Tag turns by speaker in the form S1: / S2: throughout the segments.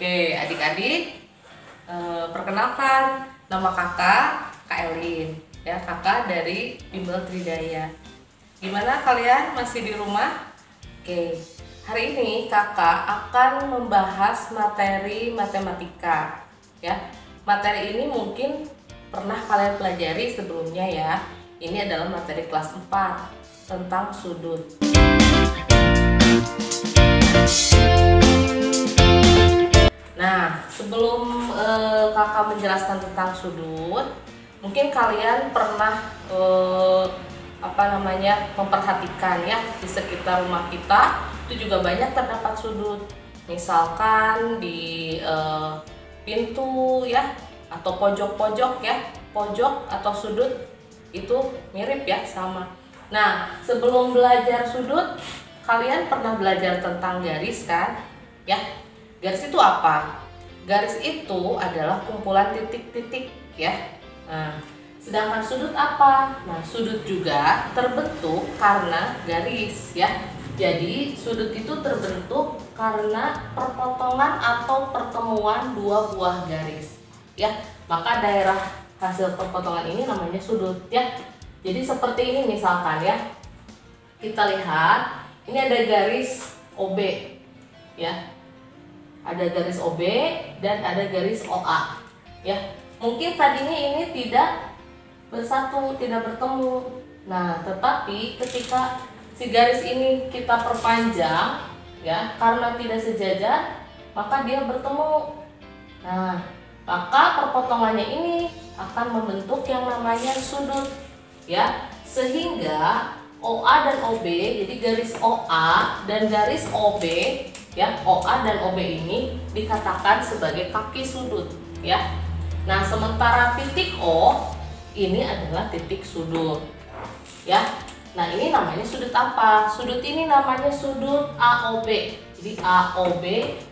S1: Oke, adik-adik, perkenalkan, nama kakak Kak Elin, ya, kakak dari Bimbel Tridaya. Gimana kalian, masih di rumah? Oke, hari ini kakak akan membahas materi matematika, ya. Materi ini mungkin pernah kalian pelajari sebelumnya, ya. Ini adalah materi kelas 4 tentang sudut. Nah, sebelum kakak menjelaskan tentang sudut, mungkin kalian pernah memperhatikan, ya, di sekitar rumah kita itu juga banyak terdapat sudut. Misalkan di pintu, ya, atau pojok-pojok, ya, pojok atau sudut itu mirip, ya, sama. Nah, sebelum belajar sudut, kalian pernah belajar tentang garis, kan, ya? Garis itu apa? Garis itu adalah kumpulan titik-titik, ya. Nah, sedangkan sudut apa? Nah, sudut juga terbentuk karena garis, ya. Jadi sudut itu terbentuk karena perpotongan atau pertemuan dua buah garis, ya. Maka daerah hasil perpotongan ini namanya sudut, ya. Jadi seperti ini misalkan, ya. Kita lihat, ini ada garis OB, ya. Ada garis OB dan ada garis OA, ya. Mungkin tadinya ini tidak bersatu, tidak bertemu. Nah, tetapi ketika si garis ini kita perpanjang, ya, karena tidak sejajar, maka dia bertemu. Nah, maka perpotongannya ini akan membentuk yang namanya sudut, ya. Sehingga OA dan OB, jadi garis OA dan garis OB, ya, OA dan OB ini dikatakan sebagai kaki sudut, ya. Nah, sementara titik O ini adalah titik sudut, ya. Nah, ini namanya sudut apa? Sudut ini namanya sudut AOB. Jadi AOB,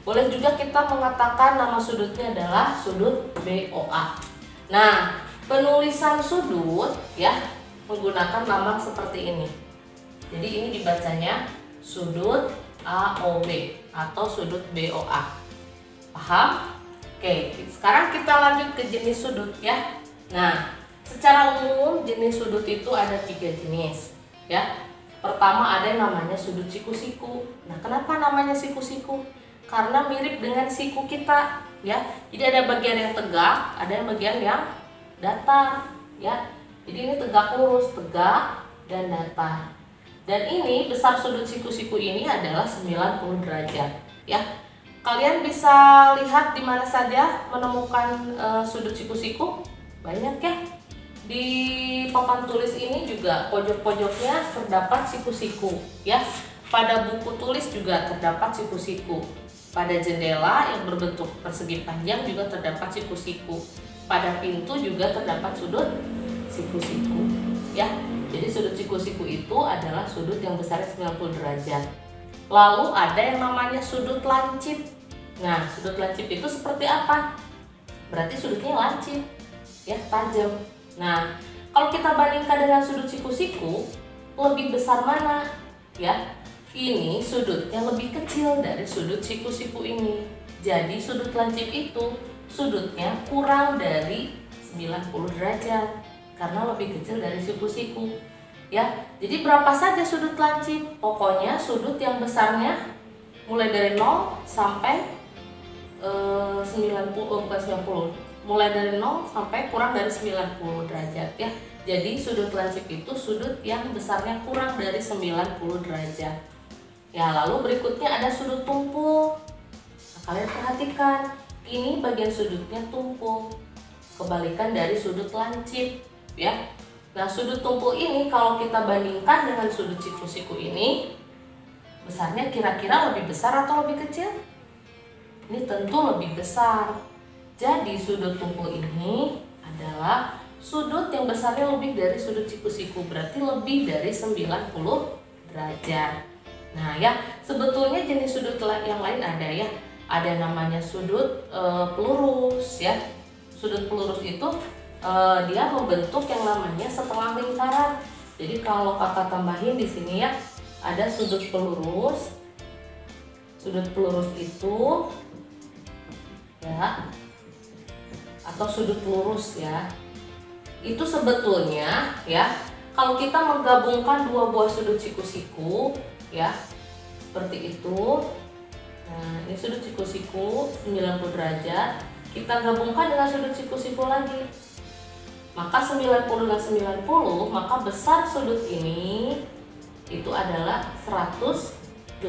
S1: boleh juga kita mengatakan nama sudutnya adalah sudut BOA. Nah, penulisan sudut, ya, menggunakan nama seperti ini. Jadi ini dibacanya sudut AOB atau sudut BOA. Paham? Oke, sekarang kita lanjut ke jenis sudut, ya. Nah, secara umum jenis sudut itu ada 3 jenis, ya. Pertama ada yang namanya sudut siku-siku. Nah, kenapa namanya siku-siku? Karena mirip dengan siku kita, ya. Jadi ada bagian yang tegak, ada yang bagian yang datar, ya. Jadi ini tegak lurus, tegak dan datar. Dan ini besar sudut siku-siku ini adalah 90 derajat, ya. Kalian bisa lihat di mana saja menemukan sudut siku-siku? Banyak, ya. Di papan tulis ini juga pojok-pojoknya terdapat siku-siku, ya. Pada buku tulis juga terdapat siku-siku. Pada jendela yang berbentuk persegi panjang juga terdapat siku-siku. Pada pintu juga terdapat sudut siku-siku, ya. Jadi sudut siku-siku itu adalah sudut yang besarnya 90 derajat. Lalu ada yang namanya sudut lancip. Nah, sudut lancip itu seperti apa? Berarti sudutnya lancip, ya, tajam. Nah, kalau kita bandingkan dengan sudut siku-siku, lebih besar mana? Ya, ini sudutnya lebih kecil dari sudut siku-siku ini. Jadi sudut lancip itu sudutnya kurang dari 90 derajat. Karena lebih kecil dari siku-siku, ya. Jadi berapa saja sudut lancip? Pokoknya sudut yang besarnya mulai dari 0 sampai 90, mulai dari 0 sampai kurang dari 90 derajat, ya. Jadi sudut lancip itu sudut yang besarnya kurang dari 90 derajat. Ya, lalu berikutnya ada sudut tumpul. Nah, kalian perhatikan, ini bagian sudutnya tumpul, kebalikan dari sudut lancip, ya. Nah, sudut tumpul ini kalau kita bandingkan dengan sudut siku-siku ini, besarnya kira-kira lebih besar atau lebih kecil? Ini tentu lebih besar. Jadi sudut tumpul ini adalah sudut yang besarnya lebih dari sudut siku-siku, berarti lebih dari 90 derajat. Nah, ya, sebetulnya jenis sudut yang lain ada, ya. Ada namanya sudut pelurus, ya. Sudut pelurus itu dia membentuk yang namanya setengah lingkaran. Jadi kalau kakak tambahin di sini, ya, ada sudut pelurus. Sudut pelurus itu ada atau sudut lurus ya. Itu sebetulnya ya, kalau kita menggabungkan dua buah sudut siku-siku ya, seperti itu. Nah, ini sudut siku-siku 90 derajat, kita gabungkan dengan sudut siku-siku lagi. Maka 90 dengan 90, maka besar sudut ini itu adalah 180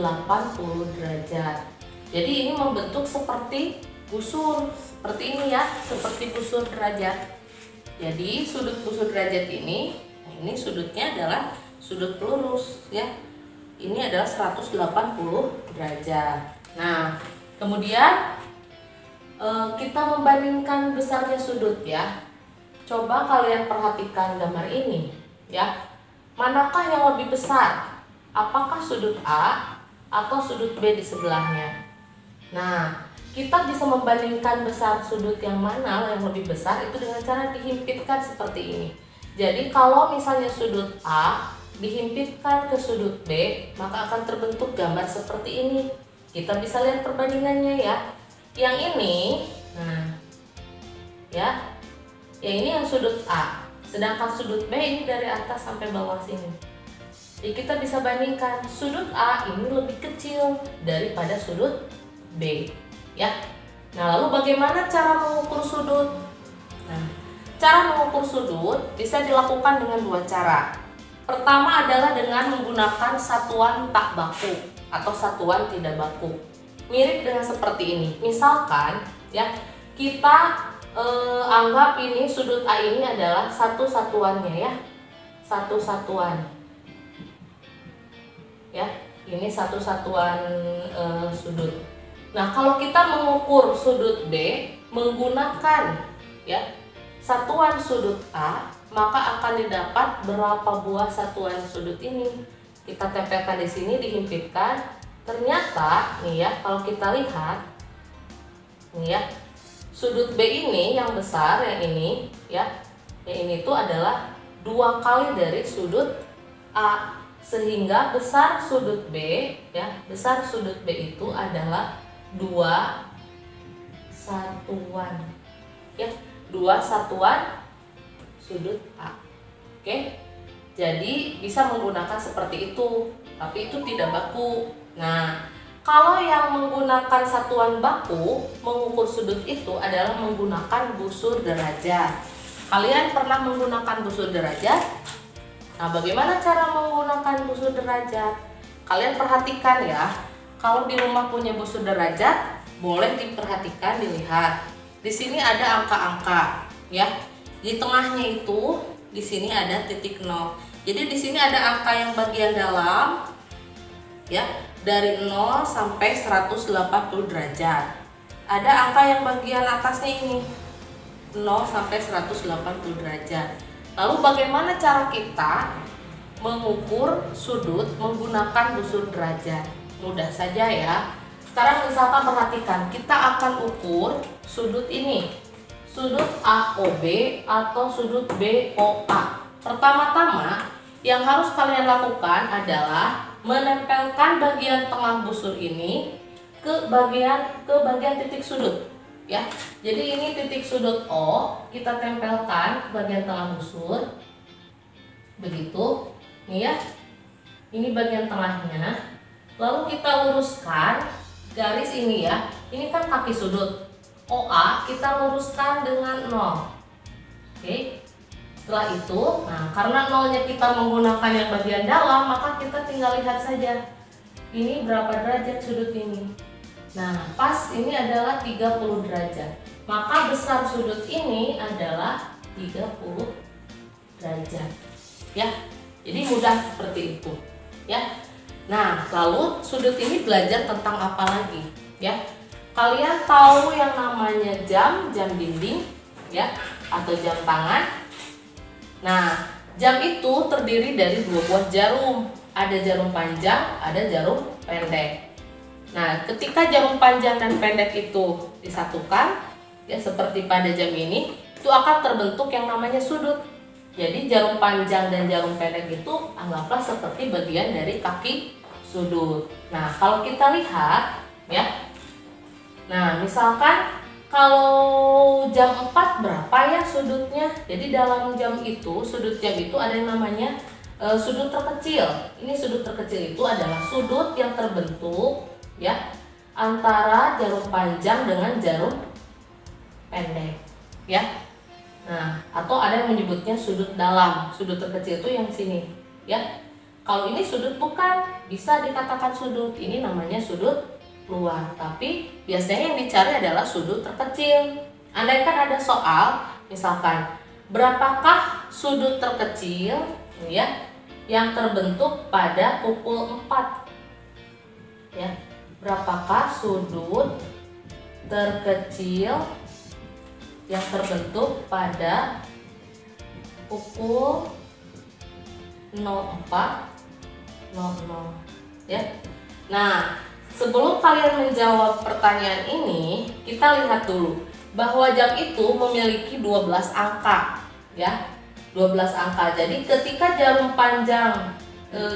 S1: derajat. Jadi ini membentuk seperti busur, seperti ini ya, seperti busur derajat. Jadi sudut busur derajat ini, nah ini sudutnya adalah sudut lurus ya. Ini adalah 180 derajat. Nah, kemudian kita membandingkan besarnya sudut ya. Coba kalian perhatikan gambar ini ya. Manakah yang lebih besar? Apakah sudut A atau sudut B di sebelahnya? Nah, kita bisa membandingkan besar sudut yang mana yang lebih besar itu dengan cara dihimpitkan seperti ini. Jadi kalau misalnya sudut A dihimpitkan ke sudut B, maka akan terbentuk gambar seperti ini. Kita bisa lihat perbandingannya ya. Yang ini, nah ya, yang ini yang sudut A, sedangkan sudut B ini dari atas sampai bawah sini. Jadi kita bisa bandingkan sudut A ini lebih kecil daripada sudut B ya. Nah, lalu bagaimana cara mengukur sudut? Nah, cara mengukur sudut bisa dilakukan dengan dua cara. Pertama adalah dengan menggunakan satuan tak baku atau satuan tidak baku. Mirip dengan seperti ini. Misalkan ya, kita anggap ini sudut A ini adalah satu satuannya ya. Satu satuan. Ya, ini satu satuan sudut. Nah, kalau kita mengukur sudut B menggunakan ya satuan sudut A, maka akan didapat berapa buah satuan sudut ini. Kita tempelkan di sini, dihimpitkan. Ternyata nih ya, kalau kita lihat nih ya, sudut B ini yang besar, yang ini ya, yang ini itu adalah 2 kali dari sudut A, sehingga besar sudut B ya, besar sudut B itu adalah 2 satuan ya, 2 satuan sudut A. Oke, jadi bisa menggunakan seperti itu, tapi itu tidak baku. Nah, kalau yang menggunakan satuan baku mengukur sudut itu adalah menggunakan busur derajat. Kalian pernah menggunakan busur derajat? Nah, bagaimana cara menggunakan busur derajat? Kalian perhatikan ya. Kalau di rumah punya busur derajat, boleh diperhatikan, dilihat. Di sini ada angka-angka, ya. Di tengahnya itu, di sini ada titik 0. Jadi di sini ada angka yang bagian dalam, ya, dari 0 sampai 180 derajat. Ada angka yang bagian atasnya ini, 0 sampai 180 derajat. Lalu bagaimana cara kita mengukur sudut menggunakan busur derajat? Mudah saja ya. Sekarang misalkan perhatikan, kita akan ukur sudut ini, sudut AOB atau sudut BOA. Pertama-tama yang harus kalian lakukan adalah menempelkan bagian tengah busur ini ke bagian titik sudut ya. Jadi ini titik sudut O, kita tempelkan ke bagian tengah busur. Begitu. Nih ya. Ini bagian tengahnya. Lalu kita luruskan garis ini ya. Ini kan kaki sudut OA, kita luruskan dengan 0. Oke. Setelah itu, nah karena 0-nya kita menggunakan yang bagian dalam, maka kita tinggal lihat saja. Ini berapa derajat sudut ini. Nah, pas ini adalah 30 derajat. Maka besar sudut ini adalah 30 derajat. Ya. Jadi mudah seperti itu. Ya. Nah, lalu sudut ini belajar tentang apa lagi? Ya, kalian tahu yang namanya jam dinding, ya, atau jam tangan. Nah, jam itu terdiri dari 2 buah jarum. Ada jarum panjang, ada jarum pendek. Nah, ketika jarum panjang dan pendek itu disatukan, ya seperti pada jam ini, itu akan terbentuk yang namanya sudut. Jadi jarum panjang dan jarum pendek itu anggaplah seperti bagian dari kaki sudut. Nah, kalau kita lihat ya. Nah, misalkan Kalau jam 4 berapa ya sudutnya? Jadi dalam jam itu, sudut jam itu ada yang namanya sudut terkecil. Ini sudut terkecil itu adalah sudut yang terbentuk ya antara jarum panjang dengan jarum pendek ya. Nah, atau ada yang menyebutnya sudut dalam. Sudut terkecil itu yang sini ya. Kalau ini sudut bukan, bisa dikatakan sudut. Ini namanya sudut luar, tapi biasanya yang dicari adalah sudut terkecil. Andaikan ada soal, misalkan berapakah sudut terkecil ya yang terbentuk pada pukul 4 ya. Berapakah sudut terkecil yang terbentuk pada pukul 04.00 ya. Nah, sebelum kalian menjawab pertanyaan ini, kita lihat dulu bahwa jam itu memiliki 12 angka ya. 12 angka. Jadi ketika jarum panjang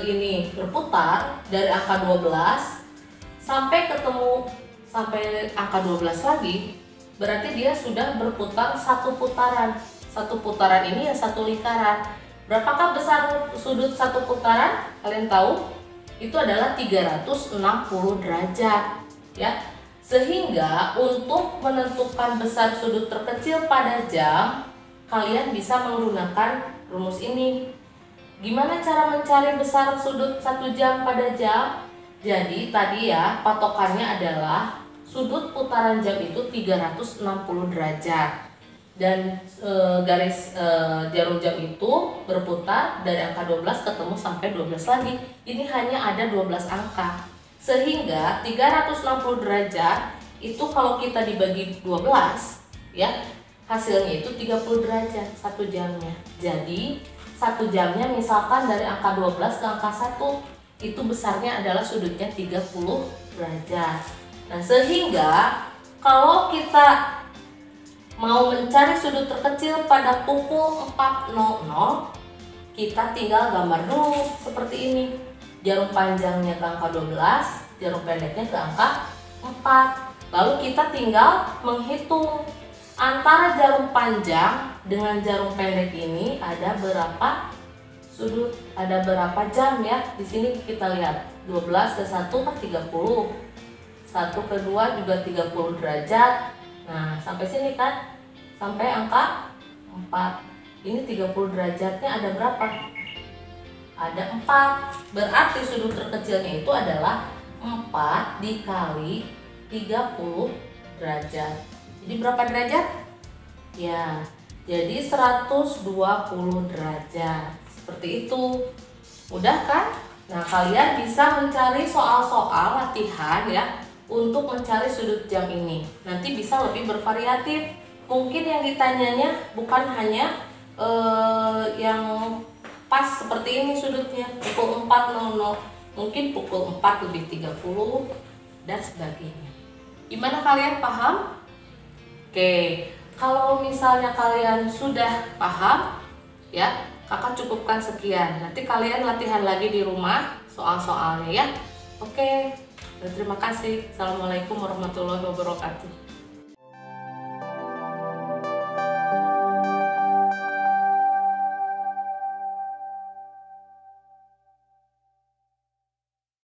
S1: ini berputar dari angka 12 sampai ketemu sampai angka 12 lagi, berarti dia sudah berputar satu putaran. Satu putaran ini ya satu lingkaran. Berapakah besar sudut satu putaran? Kalian tahu? Itu adalah 360 derajat ya. Sehingga untuk menentukan besar sudut terkecil pada jam, kalian bisa menggunakan rumus ini. Gimana cara mencari besar sudut satu jam pada jam? Jadi tadi ya patokannya adalah sudut putaran jam itu 360 derajat. Dan garis jarum jam itu berputar dari angka 12 ketemu sampai 12 lagi. Ini hanya ada 12 angka. Sehingga 360 derajat itu kalau kita dibagi 12 ya, hasilnya itu 30 derajat satu jamnya. Jadi satu jamnya misalkan dari angka 12 ke angka 1, itu besarnya adalah sudutnya 30 derajat. Nah, sehingga kalau kita mau mencari sudut terkecil pada pukul 4.00, kita tinggal gambar dulu seperti ini. Jarum panjangnya ke angka 12, jarum pendeknya ke angka 4. Lalu kita tinggal menghitung antara jarum panjang dengan jarum pendek ini ada berapa sudut, ada berapa jam ya. Di sini kita lihat 12 ke 1 kan 30. 1 ke 2 juga 30 derajat. Nah, sampai sini kan sampai angka 4. Ini 30 derajatnya ada berapa? Ada 4. Berarti sudut terkecilnya itu adalah 4 dikali 30 derajat. Jadi berapa derajat? Ya, jadi 120 derajat. Seperti itu. Mudah kan? Nah, kalian bisa mencari soal-soal latihan ya untuk mencari sudut jam ini. Nanti bisa lebih bervariatif. Mungkin yang ditanyanya bukan hanya yang pas seperti ini sudutnya pukul 4.00, mungkin pukul 4 lebih 30 dan sebagainya. Gimana kalian paham? Oke, kalau misalnya kalian sudah paham ya, kakak cukupkan sekian. Nanti kalian latihan lagi di rumah soal-soalnya ya. Oke, terima kasih. Assalamualaikum warahmatullahi wabarakatuh.